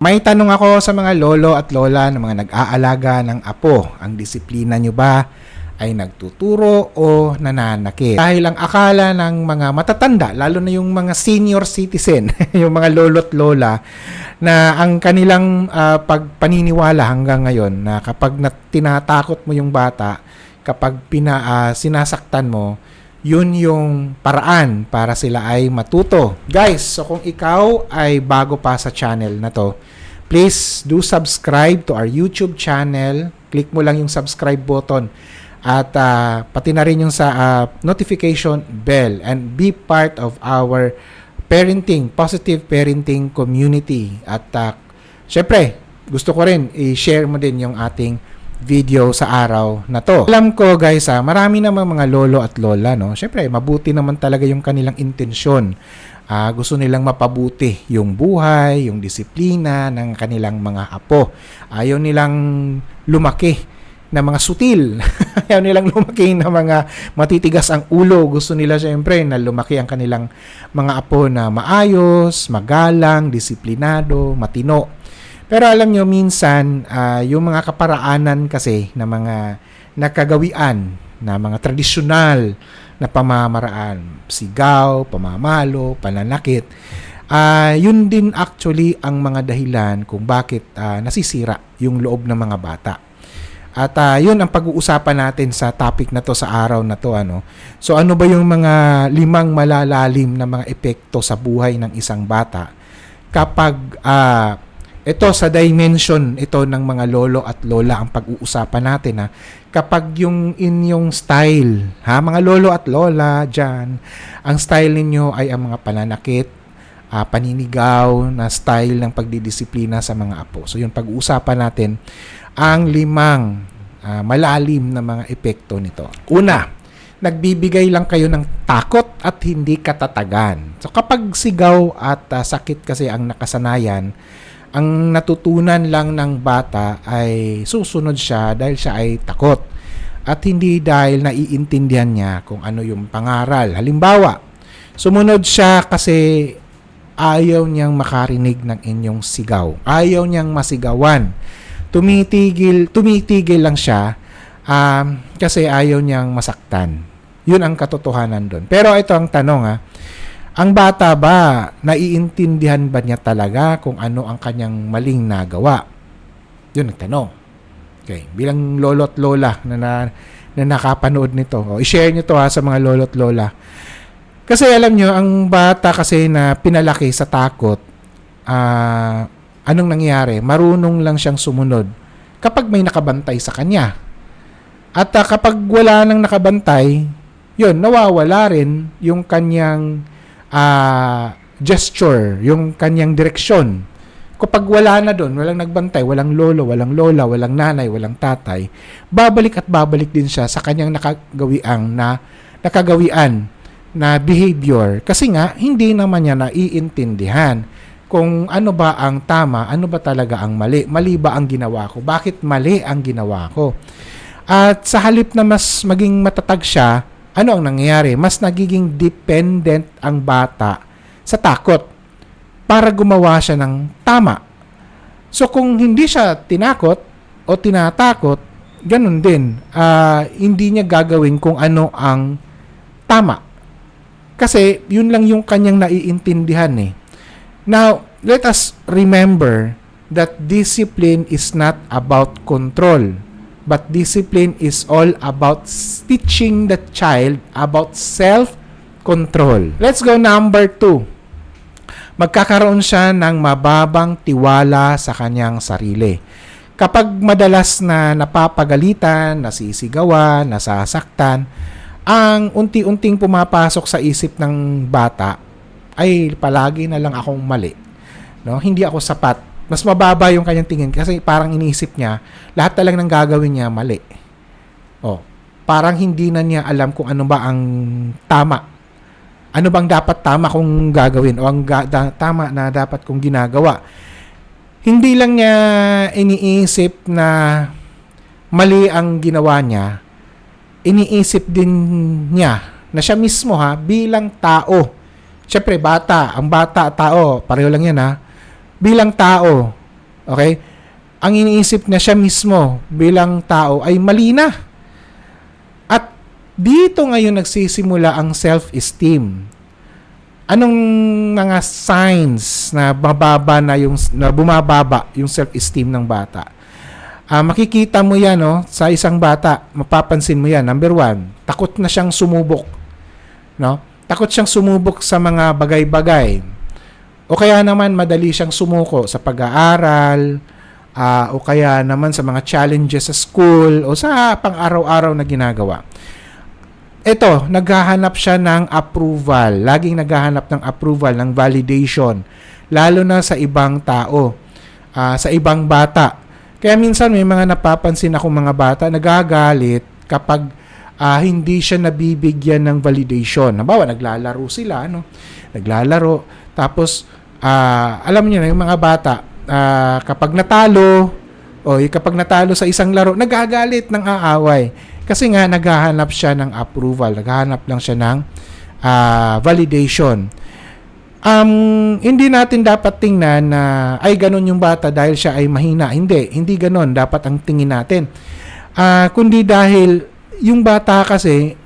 May tanong ako sa mga lolo at lola na mga nag-aalaga ng apo. Ang disiplina nyo ba ay nagtuturo o nananakit? Dahil ang akala ng mga matatanda, lalo na yung mga senior citizen, yung mga lolo at lola, na ang kanilang pagpaniniwala hanggang ngayon na kapag tinatakot mo yung bata, kapag sinasaktan mo, yun yung paraan para sila ay matuto. Guys, so kung ikaw ay bago pa sa channel na to, please do subscribe to our YouTube channel. Click mo lang yung subscribe button at pati na rin yung sa notification bell and be part of our positive parenting community. At syempre, gusto ko rin i-share mo din yung ating video sa araw na to. Alam ko guys, marami naman mga lolo at lola, no? Syempre, mabuti naman talaga yung kanilang intensyon. Gusto nilang mapabuti yung buhay, yung disiplina ng kanilang mga apo. Ayaw nilang lumaki na mga sutil. Ayaw nilang lumaki na mga matitigas ang ulo. Gusto nila syempre na lumaki ang kanilang mga apo na maayos, magalang, disiplinado, matino. Pero alam nyo, minsan, yung mga kaparaanan kasi na mga nakagawian, na mga tradisyonal na pamamaraan, sigaw, pamamalo, pananakit, yun din actually ang mga dahilan kung bakit nasisira yung loob ng mga bata. At yun ang pag-uusapan natin sa topic na to sa araw na to. So ano ba yung mga 5 malalalim na mga epekto sa buhay ng isang bata kapag ito sa dimension ito ng mga lolo at lola ang pag-uusapan natin kapag yung inyong style, mga lolo at lola dyan, ang style ninyo ay ang mga pananakit, paninigaw na style ng pagdidisiplina sa mga apo. So yung pag-uusapan natin ang 5 malalim na mga epekto nito. Una, nagbibigay lang kayo ng takot at hindi katatagan. So kapag sigaw at sakit kasi ang nakasanayan, ang natutunan lang ng bata ay susunod siya dahil siya ay takot at hindi dahil naiintindihan niya kung ano yung pangaral. Halimbawa, sumunod siya kasi ayaw niyang makarinig ng inyong sigaw. Ayaw niyang masigawan. Tumitigil lang siya kasi ayaw niyang masaktan. Yun ang katotohanan doon. Pero ito ang tanong ang bata ba, naiintindihan ba niya talaga kung ano ang kanyang maling nagawa? Yun ang tanong. Okay, bilang lolo at lola na nakapanood nito, i-share nyo to sa mga lolo at lola. Kasi alam nyo, ang bata kasi na pinalaki sa takot, anong nangyari? Marunong lang siyang sumunod kapag may nakabantay sa kanya. At kapag wala nang nakabantay, yun, nawawala rin yung kanyang gesture, yung kanyang direksyon. Kapag wala na doon, walang nagbantay, walang lolo, walang lola, walang nanay, walang tatay, babalik at babalik din siya sa kanyang nakagawian na behavior. Kasi nga, hindi naman niya naiintindihan kung ano ba ang tama, ano ba talaga ang mali. Mali ba ang ginawa ko? Bakit mali ang ginawa ko? At sa halip na mas maging matatag siya, ano ang nangyayari? Mas nagiging dependent ang bata sa takot para gumawa siya ng tama. So kung hindi siya tinakot o tinatakot, ganun din. Hindi niya gagawin kung ano ang tama. Kasi yun lang yung kanyang naiintindihan Now, let us remember that discipline is not about control. But discipline is all about teaching the child about self-control. Let's go number 2. Magkakaroon siya ng mababang tiwala sa kanyang sarili. Kapag madalas na napapagalitan, nasisigawan, nasasaktan, ang unti-unting pumapasok sa isip ng bata ay palagi na lang akong mali. Hindi ako sapat. Mas mababa yung kanyang tingin kasi parang iniisip niya, lahat talaga ng gagawin niya mali. Parang hindi na niya alam kung ano ba ang tama. Ano bang dapat tama kong gagawin o ang tama na dapat kong ginagawa. Hindi lang niya iniisip na mali ang ginawa niya. Iniisip din niya na siya mismo bilang tao. Siyempre, ang bata, tao, pareho lang yan bilang tao, Okay? Ang iniisip na siya mismo bilang tao ay mali na. At dito ngayon nagsisimula ang self-esteem. Anong mga signs na bumababa yung self-esteem ng bata? Makikita mo yan, no? Sa isang bata, mapapansin mo yan. Number 1, takot na siyang sumubok. No? Takot siyang sumubok sa mga bagay-bagay. O kaya naman madali siyang sumuko sa pag-aaral, o kaya naman sa mga challenges sa school o sa pang-araw-araw na ginagawa. Ito, naghahanap siya ng approval. Laging naghahanap ng approval, ng validation. Lalo na sa ibang tao, sa ibang bata. Kaya minsan may mga napapansin akong mga bata nagagalit kapag hindi siya nabibigyan ng validation. Halimbawa, naglalaro sila, no? Naglalaro. Tapos, alam niyo na, yung mga bata, kapag natalo sa isang laro, nagagalit ng aaway. Kasi nga, naghahanap siya ng approval. Naghahanap lang siya ng validation. Hindi natin dapat tingnan na, ay, ganun yung bata dahil siya ay mahina. Hindi ganun. Dapat ang tingin natin. Kundi dahil, yung bata kasi,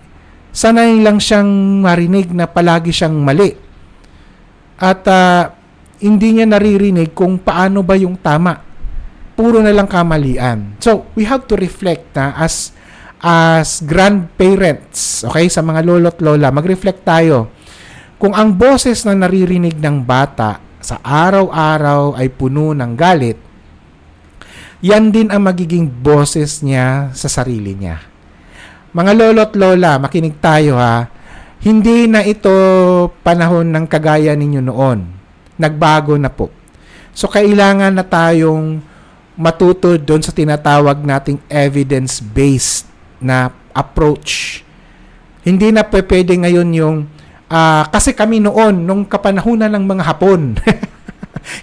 sanay lang siyang marinig na palagi siyang mali. At, hindi niya naririnig kung paano ba yung tama. Puro na lang kamalian. So, we have to reflect na as grandparents, okay, sa mga lolo't lola, mag-reflect tayo. Kung ang boses na naririnig ng bata sa araw-araw ay puno ng galit, yan din ang magiging boses niya sa sarili niya. Mga lolo't lola, makinig tayo ha. Hindi na ito panahon ng kagaya ninyo noon. Nagbago na po. So, kailangan na tayong matuto doon sa tinatawag nating evidence-based na approach. Hindi na pwede ngayon yung kasi kami noon, nung kapanahunan ng mga Hapon.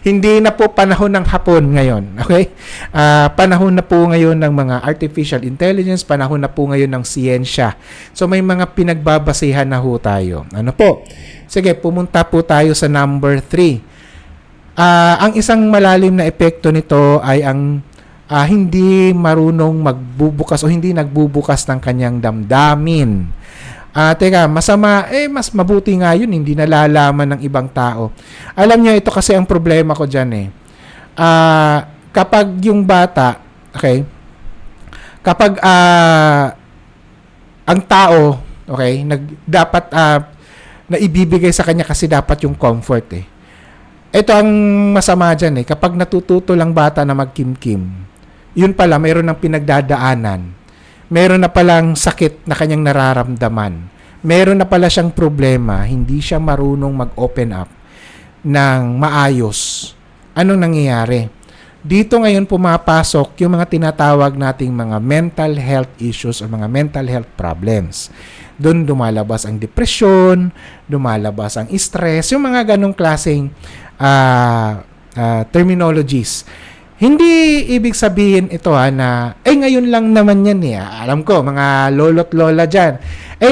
Hindi na po panahon ng Hapon ngayon. Okay? Panahon na po ngayon ng mga artificial intelligence, panahon na po ngayon ng siyensya. So may mga pinagbabasihan na ho tayo. Ano po? Sige, pumunta po tayo sa number 3. Ang isang malalim na epekto nito ay ang hindi marunong magbubukas o hindi nagbubukas ng kanyang damdamin. Teka, masama, mas mabuti nga yun, hindi nalalaman ng ibang tao. Alam niyo, ito kasi ang problema ko dyan kapag yung bata, okay, kapag ang tao, okay, dapat na ibibigay sa kanya kasi dapat yung comfort Ito ang masama dyan kapag natututo lang bata na magkimkim, yun pala, mayroon ng pinagdadaanan. Meron na palang sakit na kanyang nararamdaman. Meron na pala siyang problema. Hindi siya marunong mag-open up ng maayos. Anong nangyayari? Dito ngayon pumapasok yung mga tinatawag nating mga mental health issues o mga mental health problems. Doon lumalabas ang depression, lumalabas ang stress, yung mga ganong klaseng terminologies. Hindi ibig sabihin ito na, ngayon lang naman yan Alam ko, mga lolo't lola dyan.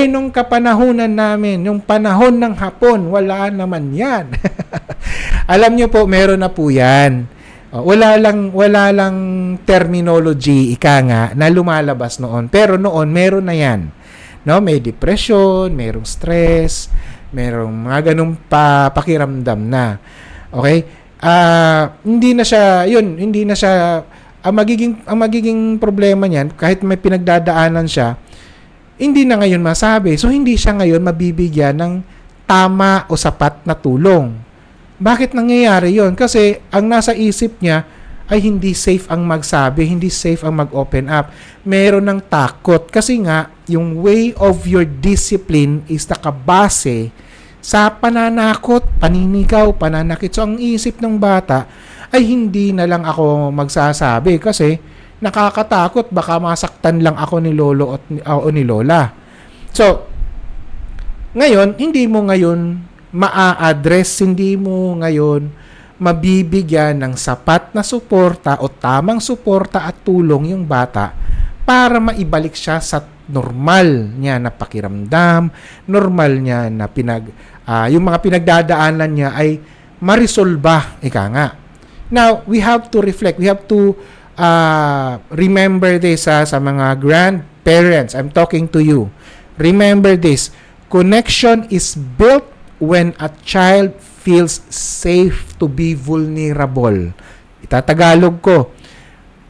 Nung kapanahunan namin, yung panahon ng Hapon, wala naman yan. Alam nyo po, meron na po yan. Wala lang terminology, na lumalabas noon. Pero noon, meron na yan. No? May depression, merong stress, merong mga ganong pakiramdam na. Okay? Hindi na siya ang magiging problema niyan kahit may pinagdadaanan siya, hindi na ngayon masabi. So hindi siya ngayon mabibigyan ng tama o sapat na tulong. Bakit nangyayari 'yon? Kasi ang nasa isip niya ay hindi safe ang magsabi, hindi safe ang mag-open up. Meron ng takot kasi nga yung way of your discipline is nakabase sa pananakot, paninigaw, pananakit. So, ang isip ng bata ay hindi na lang ako magsasabi kasi nakakatakot. Baka masaktan lang ako ni lolo o ni lola. So, ngayon, hindi mo ngayon maa-address, hindi mo ngayon mabibigyan ng sapat na suporta o tamang suporta at tulong yung bata para maibalik siya sa normal niya na pakiramdam, normal niya na yung mga pinagdadaanan niya ay marisolba, ika nga. Now, we have to reflect. We have to remember this sa mga grandparents. I'm talking to you. Remember this. Connection is built when a child feels safe to be vulnerable. Itatagalog ko.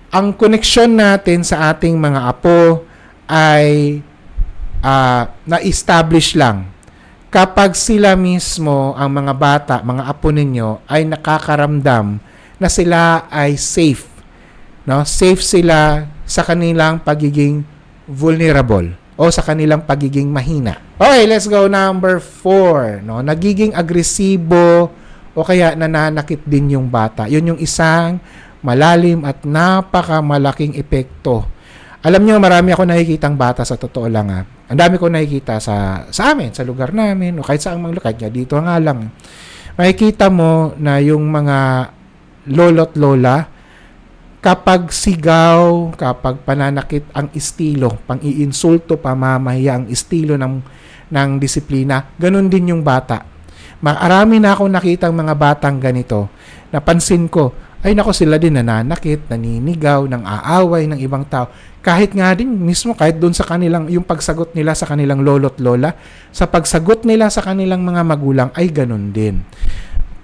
Ang koneksyon natin sa ating mga apo ay na-establish lang kapag sila mismo, ang mga bata, mga apo ninyo, ay nakakaramdam na sila ay safe. No? Safe sila sa kanilang pagiging vulnerable o sa kanilang pagiging mahina. Okay, let's go number 4. No? Nagiging agresibo o kaya nananakit din yung bata. Yun yung isang malalim at napakamalaking epekto. Alam nyo, marami ako nakikitang bata sa totoo lang. Ang dami ko nakikita sa amin, sa lugar namin, o kahit saan mang lugar niya, dito nga lang. Makikita mo na yung mga lolo't lola, kapag sigaw, kapag pananakit ang estilo, pang-iinsulto, pamamahiya ang estilo ng disiplina, ganun din yung bata. Marami na akong nakitang mga batang ganito. Napansin ko, ay nako, sila din nananakit, naninigaw, nang aaway ng ibang tao. Kahit nga din mismo, kahit doon sa kanilang, yung pagsagot nila sa kanilang lolo't lola, sa pagsagot nila sa kanilang mga magulang ay ganun din.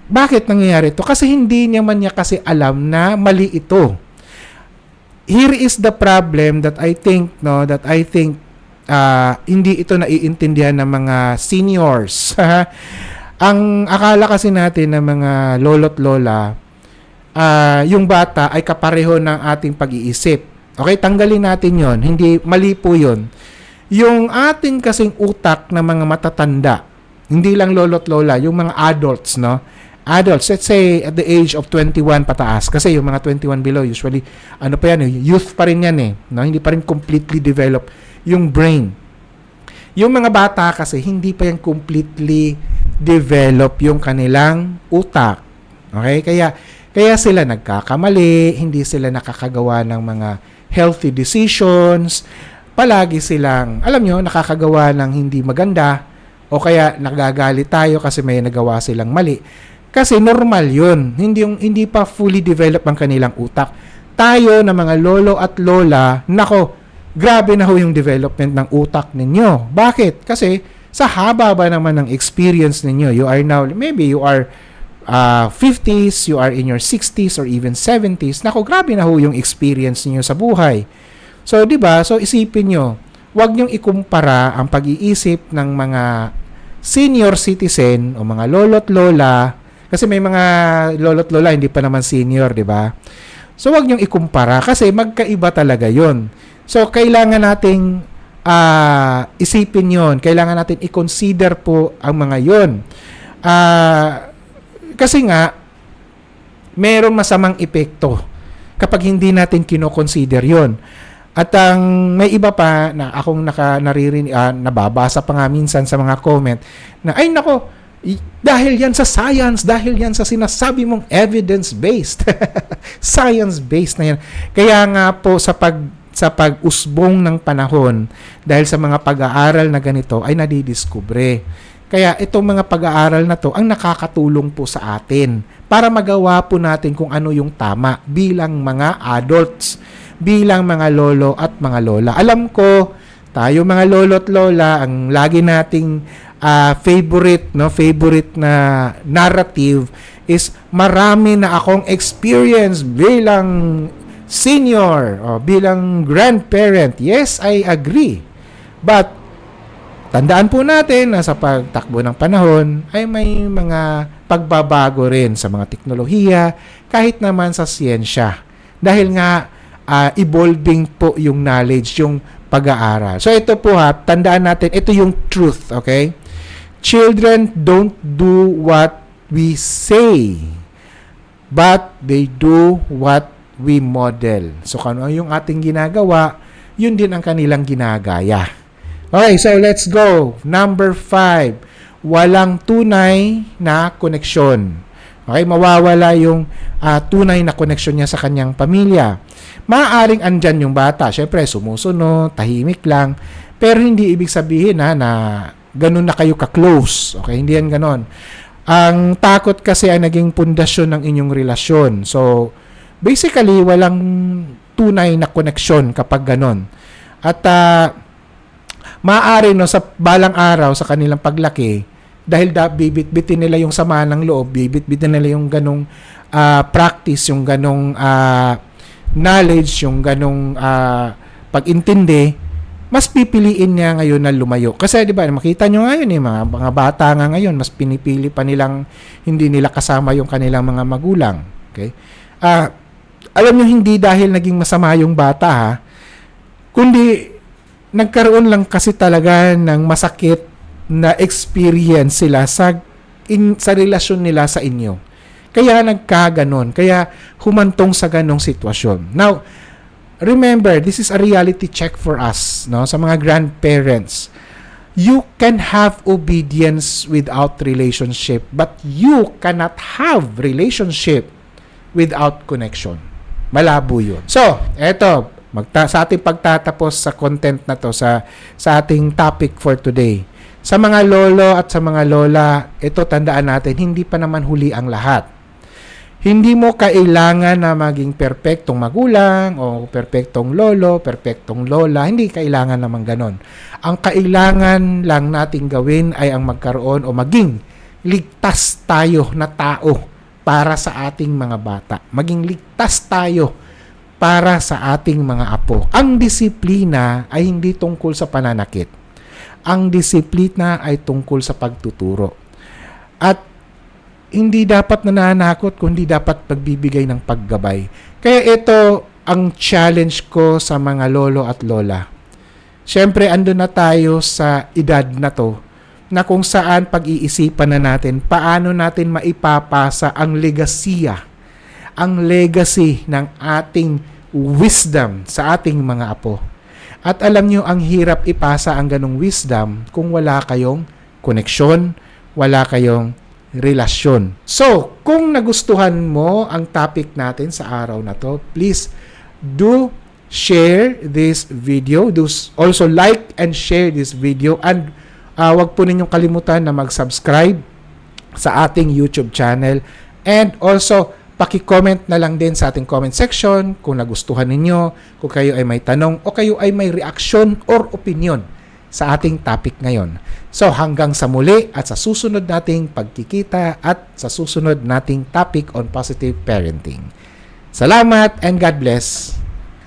Bakit nangyayari ito? Kasi hindi niya kasi alam na mali ito. Here is the problem that I think hindi ito naiintindihan ng mga seniors. Ang akala kasi natin ng mga lolo't lola, yung bata ay kapareho ng ating pag-iisip. Okay, tanggalin natin yon. Hindi, mali po yun. Yung ating kasing utak na mga matatanda, hindi lang lolo't lola, yung mga adults, no? Adults, let's say at the age of 21 pataas. Kasi yung mga 21 below, usually, ano pa yan, youth pa rin yan eh. No? Hindi pa rin completely developed yung brain. Yung mga bata kasi, hindi pa yan completely develop yung kanilang utak. Okay? Kaya sila nagkakamali, hindi sila nakakagawa ng mga healthy decisions, palagi silang, alam nyo, nakakagawa ng hindi maganda, o kaya nagagalit tayo kasi may nagawa silang mali. Kasi normal yun. Hindi pa fully develop ang kanilang utak. Tayo na mga lolo at lola, nako, grabe na ho yung development ng utak ninyo. Bakit? Kasi sa haba ba naman ng experience ninyo, you are now, maybe you are 50s, you are in your 60s or even 70s. Nako, grabe na ho yung experience niyo sa buhay. So, 'di ba? So isipin niyo, 'wag niyong ikumpara ang pag-iisip ng mga senior citizen o mga lolo't lola kasi may mga lolo't lola hindi pa naman senior, 'di ba? So 'wag niyong ikumpara kasi magkaiba talaga 'yon. So kailangan nating isipin 'yon. Kailangan natin i-consider po ang mga 'yon. Kasi nga, merong masamang epekto kapag hindi natin kino-consider yon. At ang may iba pa na akong nababasa pa nga minsan sa mga comment na, ay nako, dahil yan sa science, dahil yan sa sinasabi mong evidence-based. Science-based na yan. Kaya nga po sa pag-usbong ng panahon, dahil sa mga pag-aaral na ganito, ay nadidiskubre. Kaya itong mga pag-aaral na to ang nakakatulong po sa atin para magawa po natin kung ano yung tama bilang mga adults, bilang mga lolo at mga lola. Alam ko, tayo mga lolo at lola, ang lagi nating favorite na narrative is marami na akong experience bilang senior o bilang grandparent. Yes, I agree. But tandaan po natin na sa pagtakbo ng panahon ay may mga pagbabago rin sa mga teknolohiya kahit naman sa siyensya. Dahil nga evolving po yung knowledge, yung pag-aaral. So ito po tandaan natin, ito yung truth, okay? Children don't do what we say, but they do what we model. So kung ano yung ating ginagawa, yun din ang kanilang ginagaya. Okay, so let's go. Number 5, walang tunay na koneksyon. Okay, mawawala yung tunay na koneksyon niya sa kanyang pamilya. Maaaring andyan yung bata. Siyempre, sumusunod, tahimik lang. Pero hindi ibig sabihin na ganun na kayo ka-close. Okay, hindi yan ganun. Ang takot kasi ay naging pundasyon ng inyong relasyon. So, basically, walang tunay na koneksyon kapag ganon. At maaari no, sa balang araw sa kanilang paglaki, dahil bibit-bitin nila yung sama ng loob, bibit-bitin nila yung ganong practice, yung ganong knowledge, yung ganong pag-intindi, mas pipiliin niya ngayon na lumayo. Kasi 'di ba, makita nyo ngayon mga bata nga ngayon, mas pinipili pa nilang hindi nila kasama yung kanilang mga magulang. Okay? Alam nyo, hindi dahil naging masama yung bata ha, kundi nagkaroon lang kasi talaga ng masakit na experience sila sa relasyon nila sa inyo. Kaya nagkaganon, kaya humantong sa ganong sitwasyon. Now, remember, this is a reality check for us, no? Sa mga grandparents. You can have obedience without relationship, but you cannot have relationship without connection. Malabo yun. So, eto, sa ating pagtatapos sa content na to, sa ating topic for today. Sa mga lolo at sa mga lola, ito tandaan natin, hindi pa naman huli ang lahat. Hindi mo kailangan na maging perpektong magulang o perpektong lolo, perpektong lola. Hindi kailangan naman ganon. Ang kailangan lang nating gawin ay ang magkaroon o maging ligtas tayo na tao para sa ating mga bata. Maging ligtas tayo para sa ating mga apo. Ang disiplina ay hindi tungkol sa pananakit. Ang disiplina ay tungkol sa pagtuturo. At hindi dapat nananakot, kundi dapat pagbibigay ng paggabay. Kaya ito ang challenge ko sa mga lolo at lola. Siyempre, andun na tayo sa edad na to, na kung saan pag-iisipan na natin, paano natin maipapasa ang legasiya, ang legacy ng ating wisdom sa ating mga apo. At alam nyo, ang hirap ipasa ang ganong wisdom kung wala kayong koneksyon, wala kayong relasyon. So, kung nagustuhan mo ang topic natin sa araw na to, please do share this video. Do also like and share this video. And wag po ninyong kalimutan na mag-subscribe sa ating YouTube channel. And also, paki-comment na lang din sa ating comment section kung nagustuhan ninyo, kung kayo ay may tanong o kayo ay may reaction or opinion sa ating topic ngayon. So hanggang sa muli at sa susunod nating pagkikita at sa susunod nating topic on positive parenting. Salamat and God bless.